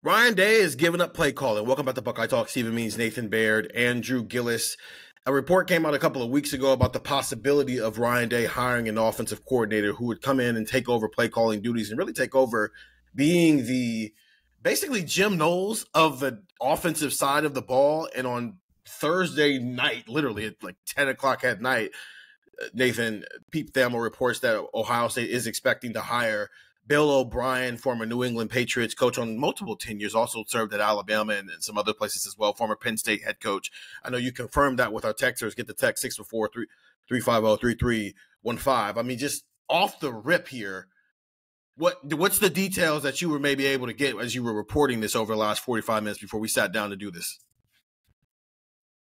Ryan Day is giving up play calling. Welcome back to Buckeye Talk. Stephen Means, Nathan Baird, Andrew Gillis. A report came out a couple of weeks ago about the possibility of Ryan Day hiring an offensive coordinator who would come in and take over play calling duties and really take over being the basically Jim Knowles of the offensive side of the ball. And on Thursday night, literally at like 10 o'clock at night, Nathan, Pete Thamel reports that Ohio State is expecting to hire Bill O'Brien, former New England Patriots coach on multiple tenures, also served at Alabama and some other places as well, former Penn State head coach. I know you confirmed that with our texters. Get the text 614-350-3315. I mean, just off the rip here, what's the details that you were maybe able to get as you were reporting this over the last 45 minutes before we sat down to do this?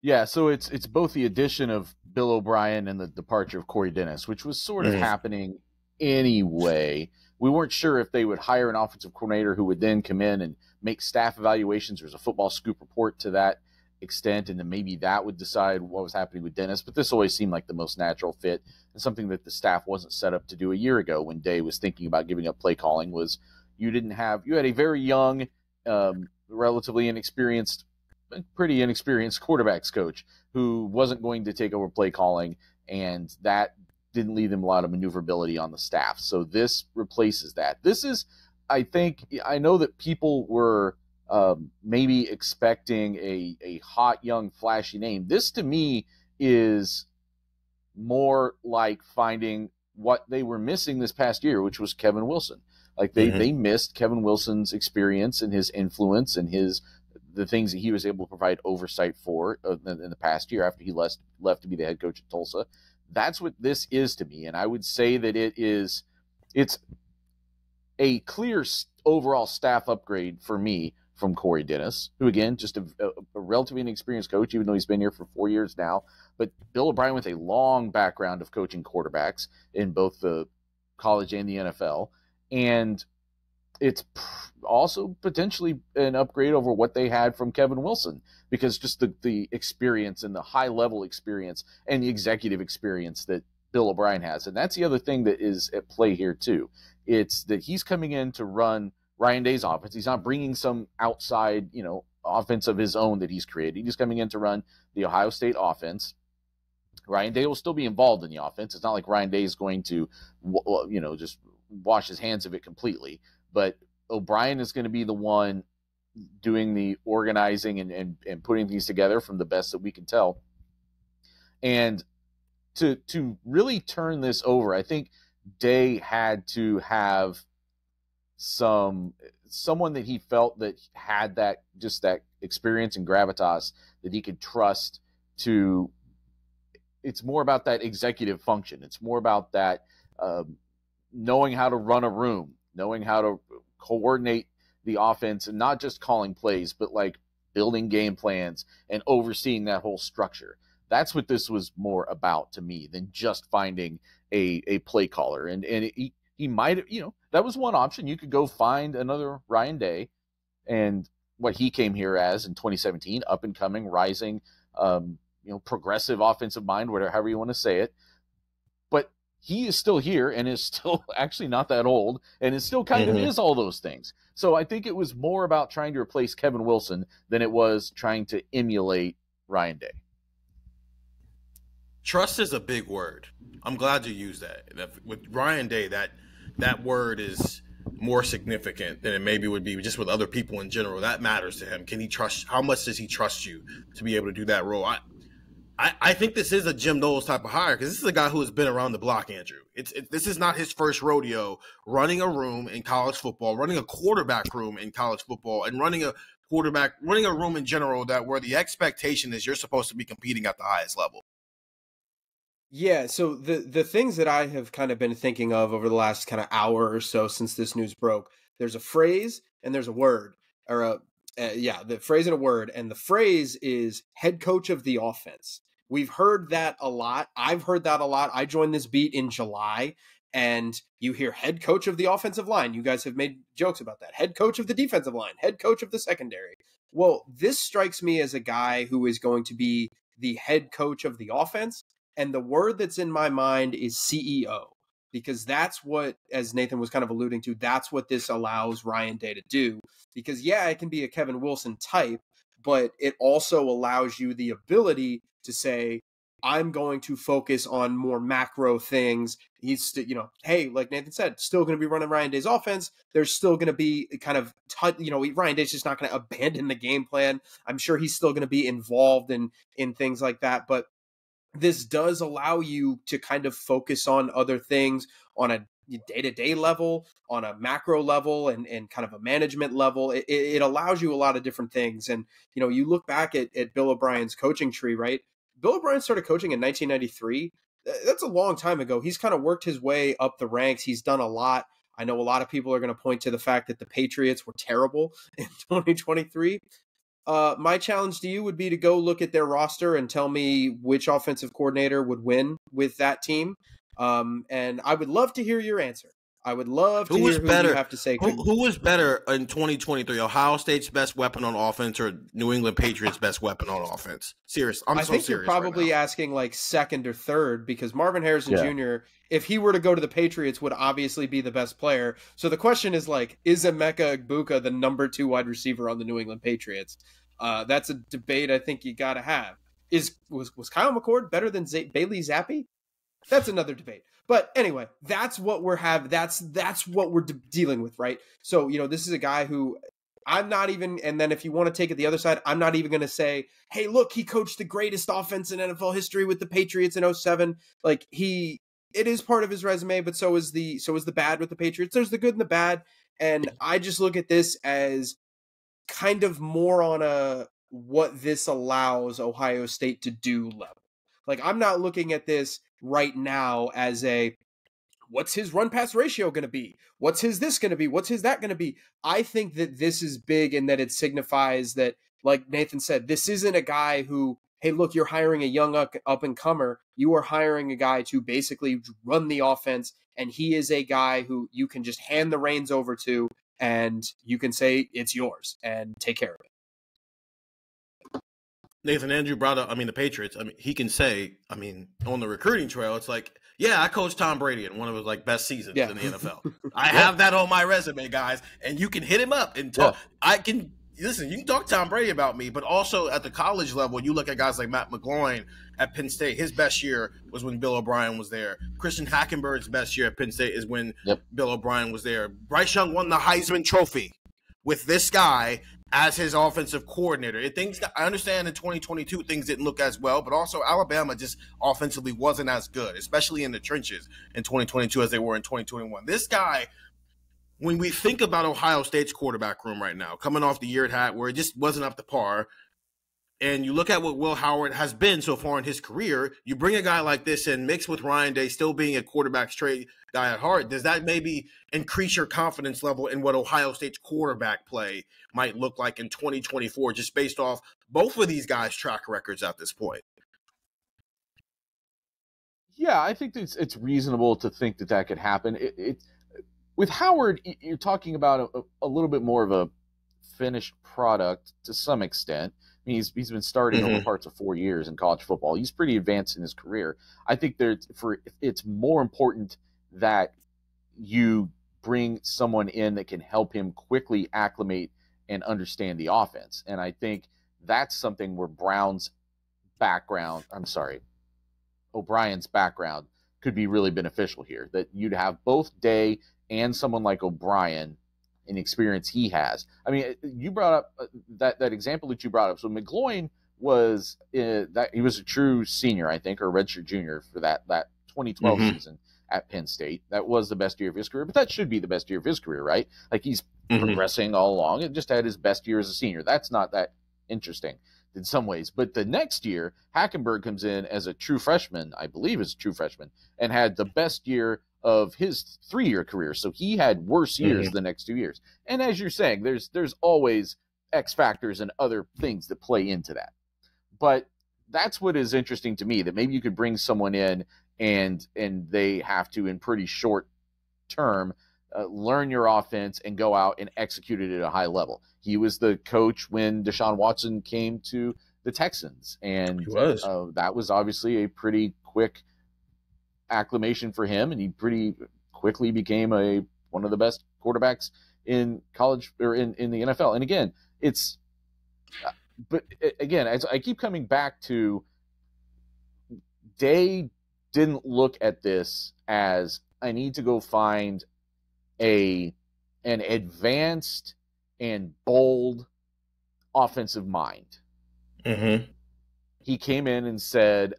Yeah, so it's both the addition of Bill O'Brien and the departure of Corey Dennis, which was sort of happening anyway. We weren't sure if they would hire an offensive coordinator who would then come in and make staff evaluations. There's a football scoop report to that extent, and then maybe that would decide what was happening with Dennis. But this always seemed like the most natural fit and something that the staff wasn't set up to do a year ago when Day was thinking about giving up play calling. Was you had a very young, relatively inexperienced, pretty inexperienced quarterbacks coach who wasn't going to take over play calling, and that didn't leave them a lot of maneuverability on the staff. So this replaces that. This is, I know that people were maybe expecting a hot, young, flashy name. This, to me, is more like finding what they were missing this past year, which was Kevin Wilson. Like they missed Kevin Wilson's experience and his influence and the things that he was able to provide oversight for in the past year after he left to be the head coach at Tulsa. That's what this is to me. And I would say that it's a clear overall staff upgrade for me from Corey Dennis, who, again, just a relatively inexperienced coach, even though he's been here for 4 years now. But Bill O'Brien with a long background of coaching quarterbacks in both the college and the NFL. And it's also potentially an upgrade over what they had from Kevin Wilson, because just the experience and the high-level experience and the executive experience that Bill O'Brien has. And that's the other thing that is at play here, too. It's that he's coming in to run Ryan Day's offense. He's not bringing some outside, offense of his own that he's created. He's coming in to run the Ohio State offense. Ryan Day will still be involved in the offense. It's not like Ryan Day is going to, just wash his hands of it completely. But O'Brien is going to be the one doing the organizing and putting things together from the best that we can tell. And to really turn this over, I think Day had to have someone that he felt that had that experience and gravitas that he could trust to. It's more about that executive function. It's more about that knowing how to run a room, knowing how to coordinate the offense, and not just calling plays, but like building game plans and overseeing that whole structure. That's what this was more about to me than just finding a play caller. And he might have, that was one option. You could go find another Ryan Day and what he came here as in 2017, up and coming, rising, progressive offensive mind, however you want to say it. But he is still here and is still actually not that old and is still kind of is all those things. So I think it was more about trying to replace Kevin Wilson than it was trying to emulate Ryan Day. Trust is a big word. I'm glad you used that. With Ryan Day, that word is more significant than it maybe would be just with other people in general. That matters to him. Can he trust? How much does he trust you to be able to do that role? I think this is a Jim Knowles type of hire, because this is a guy who has been around the block, Andrew. This is not his first rodeo running a room in college football, running a quarterback room in college football, and running a room in general where the expectation is you're supposed to be competing at the highest level. Yeah, so the things that I have kind of been thinking of over the last kind of hour or so since this news broke, there's a phrase and there's a word, or the phrase and a word, and the phrase is head coach of the offense. We've heard that a lot. I've heard that a lot. I joined this beat in July, and you hear head coach of the offensive line. You guys have made jokes about that. Head coach of the defensive line, head coach of the secondary. Well, this strikes me as a guy who is going to be the head coach of the offense. And the word that's in my mind is CEO. because that's what, as Nathan was kind of alluding to, that's what this allows Ryan Day to do. Because, yeah, it can be a Kevin Wilson type, but it also allows you the ability to say, I'm going to focus on more macro things. He's, hey, like Nathan said, still going to be running Ryan Day's offense. There's still going to be kind of, Ryan Day's just not going to abandon the game plan. I'm sure he's still going to be involved in things like that. But this does allow you to kind of focus on other things on a day-to-day level, on a macro level, and kind of a management level. It allows you a lot of different things. And, you look back at Bill O'Brien's coaching tree, right? Bill O'Brien started coaching in 1993. That's a long time ago. He's kind of worked his way up the ranks. He's done a lot. I know a lot of people are going to point to the fact that the Patriots were terrible in 2023. My challenge to you would be to go look at their roster and tell me which offensive coordinator would win with that team. And I would love to hear your answer. I would love to hear who you have to say. Who was better in 2023? Ohio State's best weapon on offense or New England Patriots' best weapon on offense? Serious. I think you're probably asking like second or third, because Marvin Harrison Jr., if he were to go to the Patriots, would obviously be the best player. So the question is like, is Emeka Egbuka the number 2 wide receiver on the New England Patriots? That's a debate I think you got to have. Was Kyle McCord better than Bailey Zappi? That's another debate. But anyway, that's what that's what we're dealing with, right? So, this is a guy who I'm not even, and then if you want to take it the other side, I'm not even going to say, hey, look, he coached the greatest offense in NFL history with the Patriots in 2007. Like it is part of his resume, but so is the bad with the Patriots. There's the good and the bad. And I just look at this as kind of more on a what this allows Ohio State to do level. Like, I'm not looking at this right now as a, what's his run pass ratio going to be? What's his this going to be? What's his that going to be? I think that this is big in that it signifies that, like Nathan said, this isn't a guy who, hey, look, you're hiring a young up-and-comer. You are hiring a guy to basically run the offense, and he is a guy who you can just hand the reins over to, and you can say it's yours and take care of it. Nathan Andrew brought up, the Patriots. He can say, on the recruiting trail, it's like, yeah, I coached Tom Brady in one of his best seasons in the NFL. I have that on my resume, guys, and you can hit him up and talk. Listen, you can talk to Tom Brady about me, but also at the college level, you look at guys like Matt McGloin at Penn State. His best year was when Bill O'Brien was there. Christian Hackenberg's best year at Penn State is when Bill O'Brien was there. Bryce Young won the Heisman Trophy with this guy as his offensive coordinator. I understand in 2022 things didn't look as well, but also Alabama just offensively wasn't as good, especially in the trenches in 2022 as they were in 2021. This guy, when we think about Ohio State's quarterback room right now, coming off the year it had where it just wasn't up to par, and you look at what Will Howard has been so far in his career, you bring a guy like this in, mixed with Ryan Day still being a quarterback straight guy at heart, does that maybe increase your confidence level in what Ohio State's quarterback play might look like in 2024, just based off both of these guys' track records at this point? Yeah, I think it's reasonable to think that could happen. With Howard, you're talking about a little bit more of a finished product to some extent. He's been starting over parts of 4 years in college football. He's pretty advanced in his career. I think it's more important that you bring someone in that can help him quickly acclimate and understand the offense. And I think that's something where O'Brien's background could be really beneficial here, that you'd have both Day and someone like O'Brien and experience he has. You brought up that example that you brought up. So McGloin was he was a true senior, I think, or a redshirt junior for that 2012 season at Penn State. That was the best year of his career, but that should be the best year of his career, right? Like, he's progressing all along and just had his best year as a senior. That's not that interesting in some ways. But the next year, Hackenberg comes in as a true freshman, I believe as a true freshman, and had the best year of his 3-year career. So he had worse years the next 2 years. And as you're saying, there's always X factors and other things that play into that. But that's what is interesting to me, that maybe you could bring someone in and they have to, in pretty short term, learn your offense and go out and execute it at a high level. He was the coach when Deshaun Watson came to the Texans, and that was obviously a pretty quick acclamation for him, and he pretty quickly became one of the best quarterbacks in college or in the NFL. And again, as I keep coming back to, Day didn't look at this as, I need to go find an advanced and bold offensive mind. Mm-hmm. He came in and said,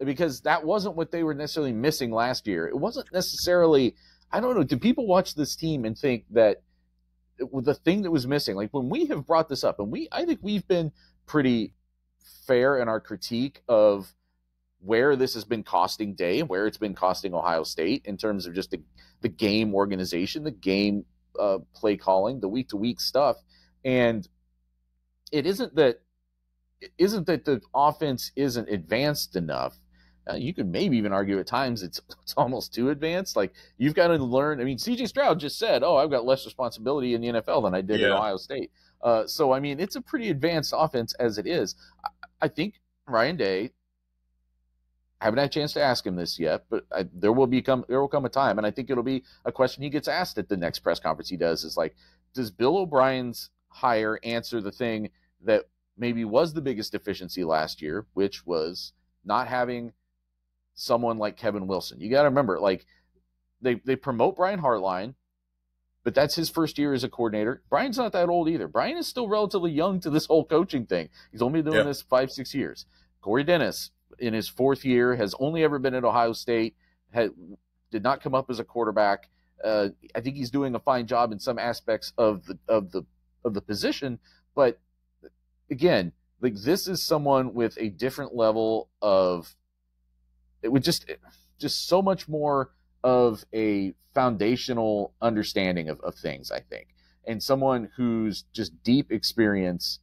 because that wasn't what they were necessarily missing last year. It wasn't necessarily, I don't know, do people watch this team and think that the thing that was missing, like when we have brought this up, and I think we've been pretty fair in our critique of where this has been costing Day and where it's been costing Ohio State in terms of just the game organization, the game play calling, the week-to-week stuff. And it isn't that the offense isn't advanced enough. You could maybe even argue at times it's almost too advanced. Like, you've got to learn. I mean, C.J. Stroud just said, I've got less responsibility in the NFL than I did at Ohio State. So, I mean, it's a pretty advanced offense as it is. I think Ryan Day, I haven't had a chance to ask him this yet, but there will come a time, and I think it'll be a question he gets asked at the next press conference he does, is like, does Bill O'Brien's hire answer the thing that maybe was the biggest deficiency last year, which was not having someone like Kevin Wilson? You got to remember, like, they promote Brian Hartline, but that's his first year as a coordinator. Brian's not that old either. Brian is still relatively young to this whole coaching thing. He's only been doing this 5-6 years. Corey Dennis, in his fourth year, has only ever been at Ohio State, did not come up as a quarterback. I think he's doing a fine job in some aspects of the position, but again, like, this is someone with a different level of, it would just so much more of a foundational understanding of things, I think, and someone whose just deep experience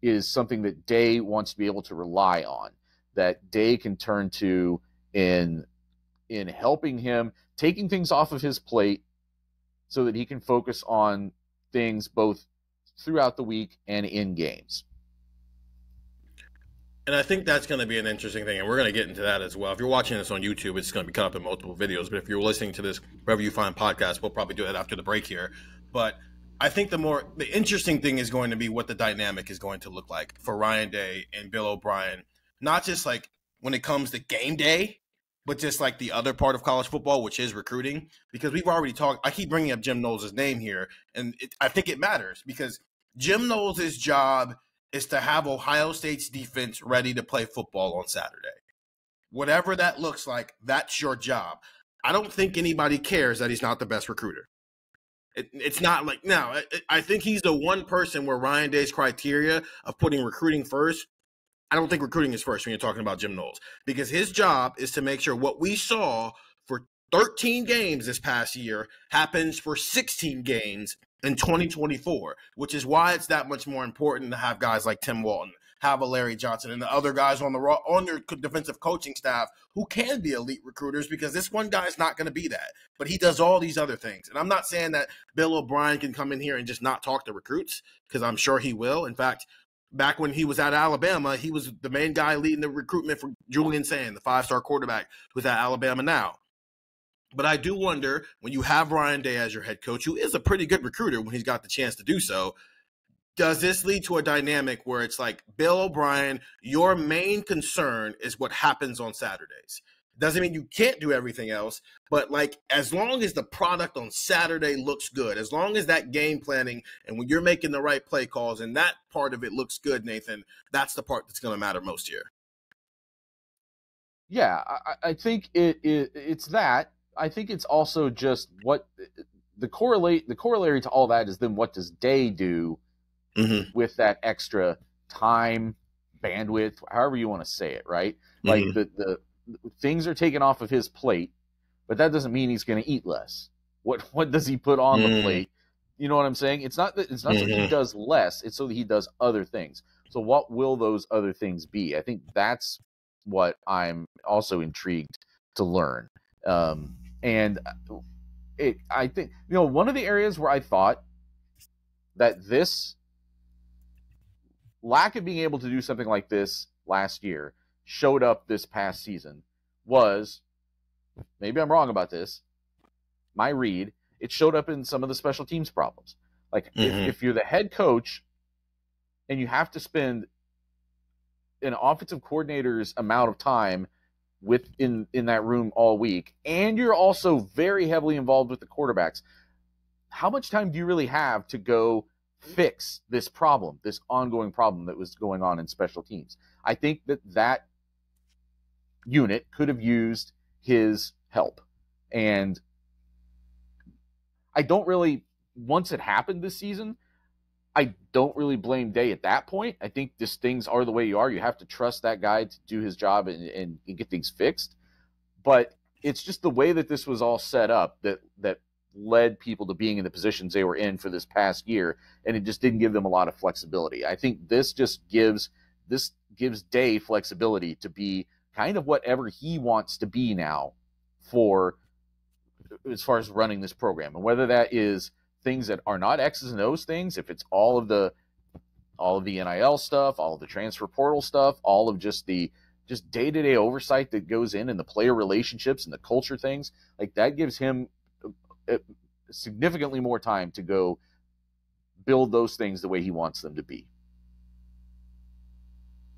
is something that Day wants to be able to rely on, that Day can turn to in helping him, taking things off of his plate so that he can focus on things both throughout the week and in games. And I think that's going to be an interesting thing, and we're going to get into that as well. If you're watching this on YouTube, it's going to be cut up in multiple videos, but if you're listening to this wherever you find podcasts, we'll probably do it after the break here. But I think the interesting thing is going to be what the dynamic is going to look like for Ryan Day and Bill O'Brien, not just like when it comes to game day, but just like the other part of college football, which is recruiting, because we've already talked. I keep bringing up Jim Knowles' name here, and I think it matters because Jim Knowles' job is to have Ohio State's defense ready to play football on Saturday. Whatever that looks like, that's your job. I don't think anybody cares that he's not the best recruiter. It's not like, now, I think he's the one person where Ryan Day's criteria of putting recruiting first, I don't think recruiting is first when you're talking about Jim Knowles, because his job is to make sure what we saw for 13 games this past year happens for 16 games in 2024, which is why it's that much more important to have guys like Tim Walton, have a Larry Johnson, and the other guys on your defensive coaching staff who can be elite recruiters, because this one guy is not going to be that. But he does all these other things. And I'm not saying that Bill O'Brien can come in here and just not talk to recruits, because I'm sure he will. In fact, back when he was at Alabama, he was the main guy leading the recruitment for Julian Sand, the 5-star quarterback who's at Alabama now. But I do wonder, when you have Ryan Day as your head coach, who is a pretty good recruiter when he's got the chance to do so, does this lead to a dynamic where it's like, Bill O'Brien, your main concern is what happens on Saturdays? Doesn't mean you can't do everything else, but like, as long as the product on Saturday looks good, as long as that game planning and when you're making the right play calls and that part of it looks good, Nathan, that's the part that's going to matter most here. Yeah, I think it's that. I think it's also just what the corollary to all that is then what does Day do with that extra time, bandwidth, however you want to say it, right? Like the things are taken off of his plate, but that doesn't mean he's going to eat less. What does he put on the plate? You know what I'm saying? It's not so he does less, it's so that he does other things. So what will those other things be? I think that's what I'm also intrigued to learn. And I think, one of the areas where I thought that this lack of being able to do something like this last year showed up this past season was maybe I'm wrong about this, my read, it showed up in some of the special teams problems. Like if you're the head coach and you have to spend an offensive coordinator's amount of time in that room all week, and you're also very heavily involved with the quarterbacks, how much time do you really have to go fix this problem, this ongoing problem that was going on in special teams? I think that unit could have used his help. And I don't really, once it happened this season, I don't really blame Day at that point. I think just things are the way you are. You have to trust that guy to do his job and get things fixed. But it's just the way that this was all set up that led people to being in the positions they were in for this past year, and it just didn't give them a lot of flexibility. I think this just gives Day flexibility to be kind of whatever he wants to be now for as far as running this program, and whether that is things that are not X's and O's things, if it's all of the NIL stuff, all of the transfer portal stuff, all of just day-to-day oversight that goes in and the player relationships and the culture things, like that gives him significantly more time to go build those things the way he wants them to be.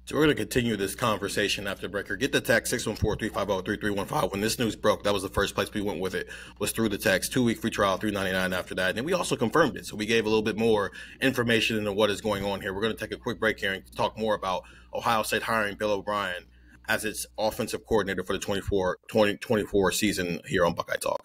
So we're going to continue this conversation after breaker. Get the text 614-350-3315. When this news broke, that was the first place we went with it, was through the text. 2-week free trial, $3.99 after that. And then we also confirmed it. So we gave a little bit more information into what is going on here. We're going to take a quick break here and talk more about Ohio State hiring Bill O'Brien as its offensive coordinator for the 2024 season here on Buckeye Talk.